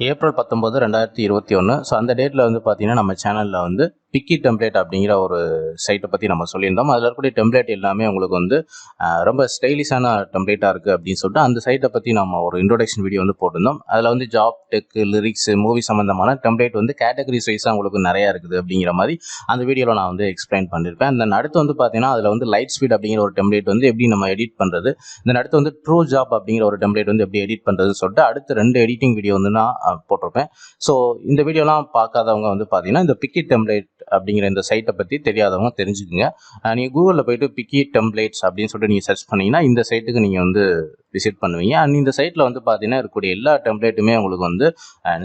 April 19, 2021. So அந்த டேட்டில் வந்து பார்த்தீங்கன்னா நம்ம சேனலில் வந்து பிக்கி டெம்ப்ளேட் அப்படிங்கிற ஒரு சைட்டை பற்றி நம்ம சொல்லியிருந்தோம். அதில் இருக்கக்கூடிய டெம்ப்ளேட் எல்லாமே உங்களுக்கு வந்து ரொம்ப ஸ்டைலிஷான டெம்ப்ளேட்டாக இருக்குது அப்படின்னு சொல்லிட்டு அந்த சைட்டை பற்றி நம்ம ஒரு இன்ட்ரோடக்ஷன் வீடியோ வந்து போட்டிருந்தோம். அதில் வந்து ஜாப், டெக், லிரிக்ஸ், மூவி சம்மந்தமான டெம்ப்ளேட் வந்து கேட்டகரிஸ் வைஸாக உங்களுக்கு நிறையா இருக்குது அப்படிங்கிற மாதிரி அந்த வீடியோவில் நான் வந்து எக்ஸ்பிளைன் பண்ணியிருப்பேன். தென் அடுத்து வந்து பார்த்தீங்கன்னா அதில் வந்து லைட் ஸ்பீட் அப்படிங்கிற ஒரு டெம்ப்ளேட் வந்து எப்படி நம்ம எடிட் பண்ணுறது, தென் அடுத்து வந்து ட்ரூ ஜாப் அப்படிங்கிற ஒரு டெம்ப்ளேட் வந்து எப்படி எடிட் பண்ணுறதுன்னு சொல்லிட்டு அடுத்து 2 எடிட்டிங் வீடியோ வந்து நான் போட்டிருப்பேன். ஸோ இந்த வீடியோலாம் பார்க்காதவங்க வந்து பார்த்தீங்கன்னா இந்த பிக்கி டெம்ப்ளேட் அப்படிங்கிற இந்த சைட்டை பற்றி தெரியாதவங்க தெரிஞ்சுக்குங்க. நீங்கள் கூகுளில் போயிட்டு பிக்கி டெம்ப்ளேட்ஸ் அப்படின்னு சொல்லிட்டு நீங்கள் சர்ச் பண்ணிங்கன்னா இந்த சைட்டுக்கு நீங்கள் வந்து விசிட் பண்ணுவீங்க. அண்ட் இந்த சைட்டில் வந்து பார்த்தீங்கன்னா இருக்கக்கூடிய எல்லா டெம்ப்ளேட்டுமே உங்களுக்கு வந்து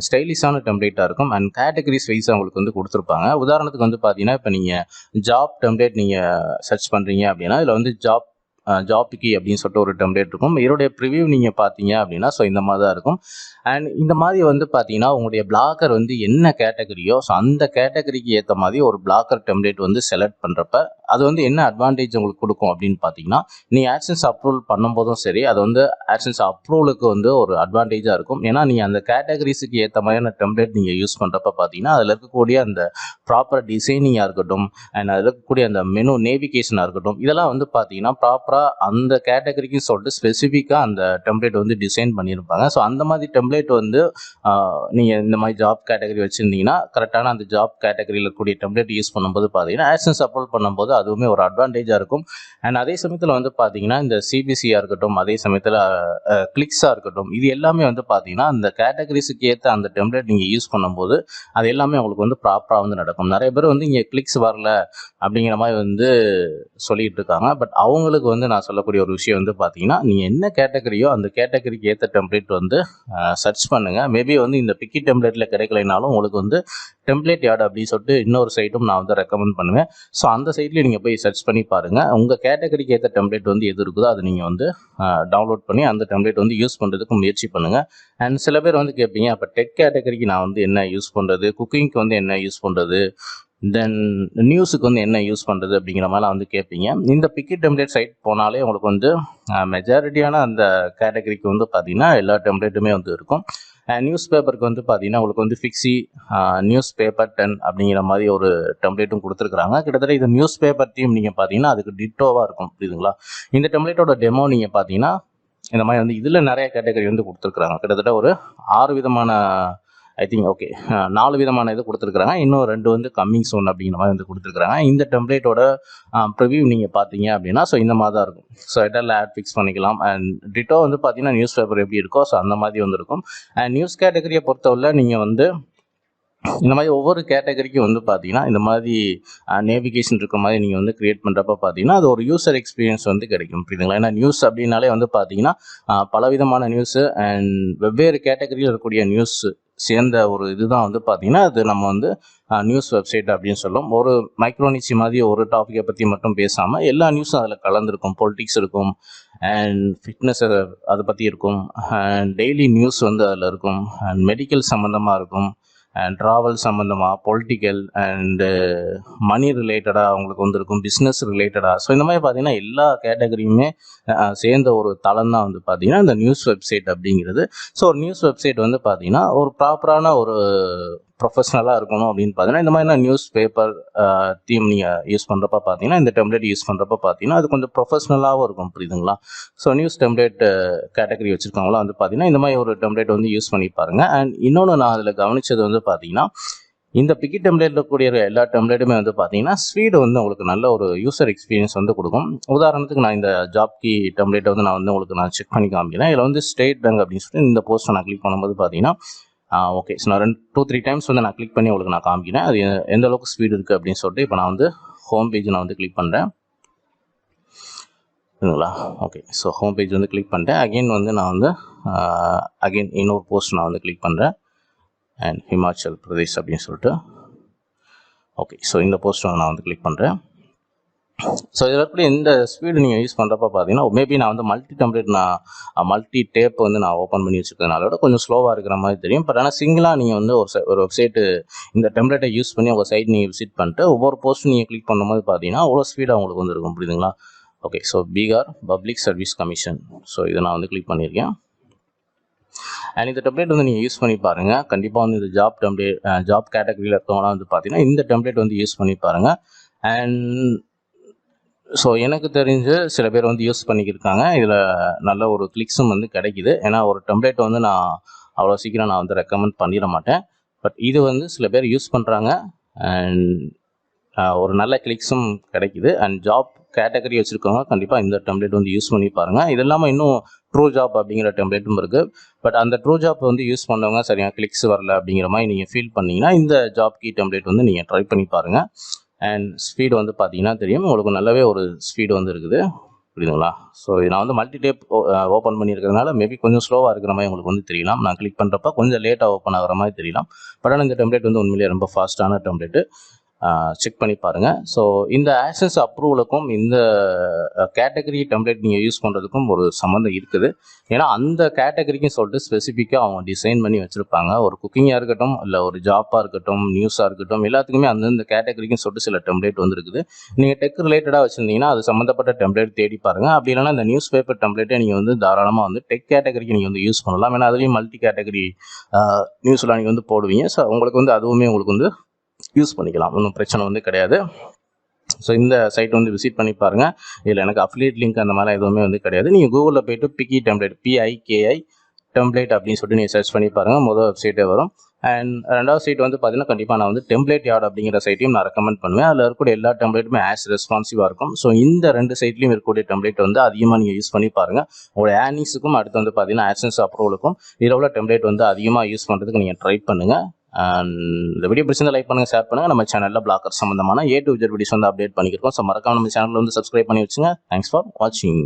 ஸ்டைலிஷான டெம்ப்ளேட்டாக இருக்கும். அண்ட் கேட்டகரிஸ் வைஸாக உங்களுக்கு வந்து கொடுத்துருப்பாங்க. உதாரணத்துக்கு வந்து பார்த்தீங்கன்னா இப்போ நீங்கள் ஜாப் டெம்ப்ளேட் நீங்கள் சர்ச் பண்ணுறீங்க அப்படின்னா இதில் வந்து ஜாப் பிக்கி அப்படின்னு சொல்லிட்டு ஒரு டெம்ப்ளேட் இருக்கும். இதோடைய ப்ரிவியூ நீங்கள் பார்த்தீங்க அப்படின்னா ஸோ இந்த மாதிரி தான் இருக்கும். அண்ட் இந்த மாதிரி வந்து பார்த்தீங்கன்னா உங்களுடைய பிளாக்கர் வந்து என்ன கேட்டகரியோ ஸோ அந்த கேட்டகரிக்கு ஏற்ற மாதிரி ஒரு பிளாக்கர் டெம்ப்ளேட் வந்து செலக்ட் பண்ணுறப்ப அது வந்து என்ன அட்வான்டேஜ் உங்களுக்கு கொடுக்கும் அப்படின்னு பார்த்தீங்கன்னா நீங்கள் ஆட்சன்ஸ் அப்ரூவல் பண்ணும்போதும் சரி அது வந்து ஆட்சன்ஸ் அப்ரூவலுக்கு வந்து ஒரு அட்வான்டேஜாக இருக்கும். ஏன்னா நீங்கள் அந்த கேட்டகரிஸுக்கு ஏற்ற மாதிரியான டெம்ப்ளேட் நீங்கள் யூஸ் பண்ணுறப்ப பார்த்தீங்கன்னா அதில் இருக்கக்கூடிய அந்த ப்ராப்பர் டிசைனிங்காக இருக்கட்டும் அண்ட் அதில் இருக்கக்கூடிய அந்த மெனு நேவிகேஷனாக இருக்கட்டும் இதெல்லாம் வந்து பார்த்தீங்கன்னா ப்ராப்பராக அந்த கேட்டகரிக்கு சொல்லிட்டு ஸ்பெசிஃபிக்காக அந்த டெம்ப்ளேட் வந்து டிசைன் பண்ணியிருப்பாங்க. ஸோ அந்த மாதிரி டெம்ப்ளேட் வந்து நீங்கள் இந்த மாதிரி ஜாப் கேட்டகரி வச்சுருந்தீங்கன்னா கரெக்டான அந்த ஜாப் கேட்டகரியில் இருக்கக்கூடிய டெம்ப்ளேட் யூஸ் பண்ணும்போது பார்த்தீங்கன்னா ஆட்சன்ஸ் அப்லோட் பண்ணும்போது அதுவுமே ஒரு அட்வான்டேஜாக இருக்கும். அண்ட் அதே சமயத்தில் வந்து பார்த்தீங்கன்னா இந்த சிபிசியாக இருக்கட்டும் அதே சமயத்தில் கிளிக்ஸாக இருக்கட்டும் இது எல்லாமே வந்து பார்த்தீங்கன்னா அந்த கேட்டகரிஸுக்கு ஏற்ற அந்த டெம்ப்ளேட் நீங்கள் யூஸ் பண்ணும்போது அது எல்லாமே உங்களுக்கு வந்து ப்ராப்பராக வந்து நடக்கும். நிறைய பேர் வந்து இங்கே கிளிக்ஸ் வரல அப்படிங்கிற மாதிரி வந்து சொல்லிட்டு இருக்காங்க. பட் அவங்களுக்கு வந்து நான் சொல்லக்கூடிய ஒரு விஷயம் வந்து பார்த்தீங்கன்னா நீங்கள் என்ன கேட்டகரியோ அந்த கேட்டகரிக்கு ஏற்ற டெம்ப்ளேட் வந்து சர்ச் பண்ணுங்கள். மேபி வந்து இந்த பிக்கி டெம்ப்ளேட்டில் கிடைக்கலைனாலும் உங்களுக்கு வந்து டெம்ப்ளேட் யார்டு அப்படின்னு சொல்லிட்டு இன்னொரு சைட்டும் நான் வந்து ரெக்கமெண்ட் பண்ணுவேன். ஸோ அந்த சைட்லேயும் நீங்கள் போய் சர்ச் பண்ணி பாருங்கள். உங்கள் கேட்டகரிக்கு ஏற்ற டெம்ப்ளேட் வந்து எது இருக்குதோ அதை நீங்கள் வந்து டவுன்லோட் பண்ணி அந்த டெம்ப்ளேட் வந்து யூஸ் பண்ணுறதுக்கு முயற்சி பண்ணுங்கள். அண்ட் சில பேர் வந்து கேட்பீங்க அப்போ டெக் கேட்டகரிக்கு நான் வந்து என்ன யூஸ் பண்ணுறது, குக்கிங்க்கு வந்து என்ன யூஸ் பண்ணுறது, தென் நியூஸுக்கு வந்து என்ன யூஸ் பண்ணுறது அப்படிங்கிற மாதிரிலாம் வந்து கேட்பீங்க. இந்த பிக்கி டெம்ப்ளேட் சைட் போனாலே உங்களுக்கு வந்து மெஜாரிட்டியான அந்த கேட்டகரிக்கு வந்து பார்த்தீங்கன்னா எல்லா டெம்ப்ளேட்டுமே வந்து இருக்கும். நியூஸ் பேப்பருக்கு வந்து பார்த்தீங்கன்னா உங்களுக்கு வந்து ஃபிக்ஸி நியூஸ் பேப்பர் 10 அப்படிங்கிற மாதிரி ஒரு டெம்ப்ளேட்டும் கொடுத்துருக்குறாங்க. கிட்டத்தட்ட இது நியூஸ் பேப்பர் டீம் நீங்கள் பார்த்தீங்கன்னா அதுக்கு டிட்டோவாக இருக்கும், புரியுதுங்களா? இந்த டெம்ப்ளேட்டோட டெமோ நீங்கள் பார்த்தீங்கன்னா இந்த மாதிரி வந்து இதில் நிறைய கேட்டகரி வந்து கொடுத்துருக்குறாங்க. கிட்டத்தட்ட ஒரு 6 விதமான ஐ திங்க் ஓகே 4 விதமான இது கொடுத்துருக்குறாங்க. இன்னும் 2 வந்து கம்மிங் சூன் அப்படிங்கிற மாதிரி வந்து கொடுத்துருக்குறாங்க. இந்த டெம்ப்ளேட்டோட ப்ரிவியூ நீங்கள் பார்த்தீங்க அப்படின்னா ஸோ இந்த மாதிரி தான் இருக்கும். ஸோ இதில் ஆட் ஃபிக்ஸ் பண்ணிக்கலாம். அண்ட் டிட்டோ வந்து பார்த்தீங்கன்னா நியூஸ் பேப்பர் எப்படி இருக்கோ ஸோ அந்த மாதிரி வந்து இருக்கும். அண்ட் நியூஸ் கேட்டகரியை பொறுத்தவரை நீங்கள் வந்து இந்த மாதிரி ஒவ்வொரு கேட்டகரிக்கும் வந்து பார்த்தீங்கன்னா இந்த மாதிரி நேவிகேஷன் இருக்க மாதிரி நீங்கள் வந்து க்ரியேட் பண்ணுறப்ப பார்த்தீங்கன்னா அது ஒரு யூசர் எக்ஸ்பீரியன்ஸ் வந்து கிடைக்கும், புரியுதுங்களா? ஏன்னா நியூஸ் அப்படின்னாலே வந்து பார்த்தீங்கன்னா பலவிதமான நியூஸு அண்ட் வெவ்வேறு கேட்டகரியில் இருக்கக்கூடிய நியூஸ் சேர்ந்த ஒரு இதுதான் வந்து பார்த்தீங்கன்னா அது நம்ம வந்து நியூஸ் வெப்சைட் அப்படின்னு சொல்லும். ஒரு மைக்ரோனிச்சி மாதிரி ஒரு டாப்பிக்கை பற்றி மட்டும் பேசாமல் எல்லா நியூஸும் அதில் கலந்துருக்கும். பொலிட்டிக்ஸ் இருக்கும் அண்ட் ஃபிட்னஸ் அதை பற்றி இருக்கும் அண்ட் டெய்லி நியூஸ் வந்து அதில் இருக்கும் அண்ட் மெடிக்கல் சம்மந்தமாக இருக்கும் அண்ட் ட்ராவல் சம்மந்தமாக, பொலிட்டிக்கல் அண்டு மணி ரிலேட்டடாக அவங்களுக்கு வந்து இருக்கும், பிஸ்னஸ் ரிலேட்டடாக. ஸோ இந்த மாதிரி பார்த்தீங்கன்னா எல்லா கேட்டகரியுமே சேர்ந்த ஒரு தளம் தான் வந்து பார்த்தீங்கன்னா இந்த நியூஸ் வெப்சைட் அப்படிங்கிறது. ஸோ ஒரு நியூஸ் வெப்சைட் வந்து பார்த்தீங்கன்னா ஒரு ப்ராப்பரான ஒரு ப்ரொஃபஷ்னலாக இருக்கணும் அப்படின்னு பார்த்தீங்கன்னா இந்த மாதிரி நியூஸ் பேப்பர் தீம் நீங்கள் யூஸ் பண்ணுறப்ப பார்த்தீங்கன்னா இந்த டெம்ப்ளேட் யூஸ் பண்ணுறப்ப பார்த்தீங்கன்னா அது கொஞ்சம் ப்ரொஃபஷ்னலாகவும் இருக்கும், புரியுதுங்களா? ஸோ நியூஸ் டெம்ப்ளேட் கேட்டகரி வச்சுருக்கவங்களாம் வந்து பார்த்தீங்கன்னா இந்த மாதிரி ஒரு டெம்ப்ளேட் வந்து யூஸ் பண்ணி பாருங்கள். அண்ட் இன்னொன்று நான் அதில் கவனித்தது வந்து பார்த்தீங்கன்னா இந்த பிக்கி டெம்ப்ளேட்டில் கூடிய எல்லா டெம்ப்ளேட்டுமே வந்து பார்த்தீங்கன்னா ஸ்பீடு வந்து உங்களுக்கு நல்ல ஒரு யூசர் எக்ஸ்பீரியன்ஸ் வந்து கொடுக்கும். உதாரணத்துக்கு நான் இந்த ஜாப் கீ டெம்ப்ளேட்டை வந்து உங்களுக்கு நான் செக் பண்ணி காமிக்கிறேன். இதில் வந்து ஸ்டேட் பேங்க் அப்படின்னு சொல்லிட்டு இந்த போஸ்ட்டை நான் கிளிக் பண்ணும்போது பார்த்தீங்கன்னா ஓகே ஸோ நான் 2-3 டைம்ஸ் வந்து நான் கிளிக் பண்ணி உங்களுக்கு நான் காமிக்கிறேன் அது எந்த அளவுக்கு ஸ்பீடு இருக்குது அப்படின்னு சொல்லிட்டு. இப்போ நான் வந்து ஹோம் பேஜ் நான் வந்து கிளிக் பண்ணுறேன், சரிங்களா? ஓகே ஸோ ஹோம் பேஜ் வந்து கிளிக் பண்ணிட்டேன். அகெயின் வந்து நான் வந்து அகெயின் இன்னொரு போஸ்ட் நான் வந்து கிளிக் பண்ணுறேன் அண்ட் ஹிமாச்சல் பிரதேஷ் அப்படின்னு சொல்லிட்டு. ஓகே ஸோ இந்த போஸ்ட்டை நான் வந்து கிளிக் பண்ணுறேன். ஸோ இதில் எப்படி இந்த ஸ்பீடு நீங்கள் யூஸ் பண்ணுறப்ப பார்த்தீங்கன்னா மேபி நான் வந்து மல்டி டெம்ப்ளேட் மல்டி டேப் வந்து நான் ஓப்பன் பண்ணி வச்சுருக்கனால விட கொஞ்சம் ஸ்லோவாக இருக்கிற மாதிரி தெரியும். பட் ஆனால் சிங்கிளாக நீங்கள் வந்து ஒரு வெப்சைட்டு இந்த டெம்ப்ளேட்டை யூஸ் பண்ணி உங்கள் சைட் நீங்கள் விசிட் பண்ணிட்டு ஒவ்வொரு போஸ்ட்டும் நீங்கள் கிளிக் பண்ணும்போது பார்த்தீங்கன்னா அவ்வளோ ஸ்பீடாக உங்களுக்கு வந்து இருக்கும், புரியுதுங்களா? Okay so Bihar public service commission so இதை நான் வந்து கிளிக் பண்ணியிருக்கேன். அண்ட் இந்த டெம்ப்ளேட் வந்து நீங்கள் யூஸ் பண்ணி பாருங்கள். கண்டிப்பாக வந்து இந்த ஜாப் கேட்டகரியில் இருக்கவங்களாம் வந்து பார்த்தீங்கன்னா இந்த டெம்ப்ளேட் வந்து யூஸ் பண்ணி பாருங்கள். அண்ட் ஸோ எனக்கு தெரிஞ்சு சில பேர் வந்து யூஸ் பண்ணிக்கிருக்காங்க. இதில் நல்ல ஒரு கிளிக்ஸும் வந்து கிடைக்குது. ஏன்னா ஒரு டெம்ப்ளேட் வந்து நான் அவ்வளோ சீக்கிரம் நான் வந்து ரெக்கமெண்ட் பண்ணிட மாட்டேன். பட் இது வந்து சில பேர் யூஸ் பண்ணுறாங்க. அண்ட் ஒரு நல்ல கிளிக்ஸும் கிடைக்குது. அண்ட் ஜாப் கேட்டகரி வச்சுருக்கவங்க கண்டிப்பாக இந்த டெம்ப்ளேட் வந்து யூஸ் பண்ணி பாருங்கள். இது இல்லாமல் இன்னும் ட்ரூ ஜாப் அப்படிங்கிற டெம்ப்ளேட்டும் இருக்குது. பட் அந்த ட்ரூ ஜாப் வந்து யூஸ் பண்ணவங்க சரியாக கிளிக்ஸ் வரல அப்படிங்கிற மாதிரி நீங்கள் ஃபீல் பண்ணிங்கன்னா இந்த ஜாப் கீ டெம்ப்ளேட் வந்து நீங்கள் ட்ரை பண்ணி பாருங்கள். அண்ட் ஸ்பீடு வந்து பார்த்தீங்கன்னா தெரியும் உங்களுக்கு நல்லாவே ஒரு ஸ்பீடு வந்து இருக்குது, புரியுதுங்களா? ஸோ நான் வந்து மல்டி டேப் ஓப்பன் பண்ணியிருக்கிறதுனால மேபி கொஞ்சம் ஸ்லோவாக இருக்கிற மாதிரி உங்களுக்கு வந்து தெரியலாம். நான் கிளிக் பண்ணுறப்ப கொஞ்சம் லேட்டாக ஓப்பன் ஆகிற மாதிரி தெரியலாம். பட் ஆனால் இந்த டெம்ப்ளேட் வந்து உண்மையிலேயே ரொம்ப ஃபாஸ்ட்டான டெம்ப்ளேட்டு. செக் பண்ணி பாருங்கள். ஸோ இந்த ஆக்சன்ஸ் அப்ரூவலுக்கும் இந்த கேட்டகரி டெம்ப்ளேட் நீங்கள் யூஸ் பண்ணுறதுக்கும் ஒரு சம்மந்தம் இருக்குது. ஏன்னா அந்த கேட்டகரிக்கும் சொல்லிட்டு ஸ்பெசிஃபிக்காக அவங்க டிசைன் பண்ணி வச்சுருப்பாங்க. ஒரு குக்கிங்காக இருக்கட்டும், இல்லை ஒரு ஜாப்பாக இருக்கட்டும், நியூஸாக இருக்கட்டும், எல்லாத்துக்குமே அந்தந்த கேட்டகரிக்கும் சொல்லிட்டு சில டெம்ப்ளேட் வந்து இருக்குது. நீங்கள் டெக் ரிலேட்டடாக வச்சுருந்தீங்கன்னா அது சம்மந்தப்பட்ட டெம்ப்ளேட் தேடி பாருங்கள். அப்படி இல்லைனா இந்த நியூஸ் பேப்பர் டெம்ப்ளேட்டே நீங்கள் வந்து தாராளமாக வந்து டெக் கேட்டகரிக்கு நீங்கள் வந்து யூஸ் பண்ணலாம். ஏன்னா அதுலேயும் மல்டி கேட்டகரி நியூஸ்லாம் நீங்கள் வந்து போடுவீங்க. ஸோ உங்களுக்கு வந்து அதுவுமே உங்களுக்கு வந்து யூஸ் பண்ணிக்கலாம், ஒன்றும் பிரச்சனை வந்து கிடையாது. ஸோ இந்த சைட் வந்து விசிட் பண்ணி பாருங்கள். இதில் எனக்கு அஃபிலியேட் லிங்க் அந்த மாதிரிலாம் எதுவுமே வந்து கிடையாது. நீங்கள் கூகுளில் போய்ட்டு பிக்கி டெம்ப்ளேட் PIKI டெம்ப்ளேட் அப்படின்னு சொல்லிட்டு நீங்கள் சர்ச் பண்ணி பாருங்கள், முதல் வெப்சைட்டே வரும். அண்ட் ரெண்டாவது சைட் வந்து பார்த்தீங்கன்னா கண்டிப்பாக நான் வந்து டெம்ப்ளேட் யார்ட் அப்படிங்கிற சைட்டையும் நான் ரெக்கமெண்ட் பண்ணுவேன். அதில் இருக்கக்கூடிய எல்லா டெம்ப்ளேட்டுமே ஆஸ் ரெஸ்பான்சிவாக இருக்கும். ஸோ இந்த ரெண்டு சைட்லையும் இருக்கக்கூடிய டெம்ப்ளேட் வந்து அதிகமாக நீங்கள் யூஸ் பண்ணி பாருங்கள். உங்களுடைய ஏர்னிங்ஸுக்கும் அடுத்து வந்து பார்த்தீங்கன்னா ஆட்சன்ஸ் அப்ரூவலுக்கும் இதில் உள்ள டெம்ப்ளேட் வந்து அதிகமாக யூஸ் பண்ணுறதுக்கு நீங்கள் ட்ரை பண்ணுங்கள். இந்த வீடியோ பிடிச்சிருந்தா லைக் பண்ணுங்கள், ஷேர் பண்ணுங்கள். நம்ம சேனலில் பிளாக்கர் சம்மந்தமான A to Z வீடியோஸ் வந்து அப்டேட் பண்ணிக்கிறோம். ஸோ மறக்காம நம்ம சேனலில் வந்து சப்ஸ்கிரைப் பண்ணி வச்சுங்க. தேங்க்ஸ் ஃபார் வாட்சிங்.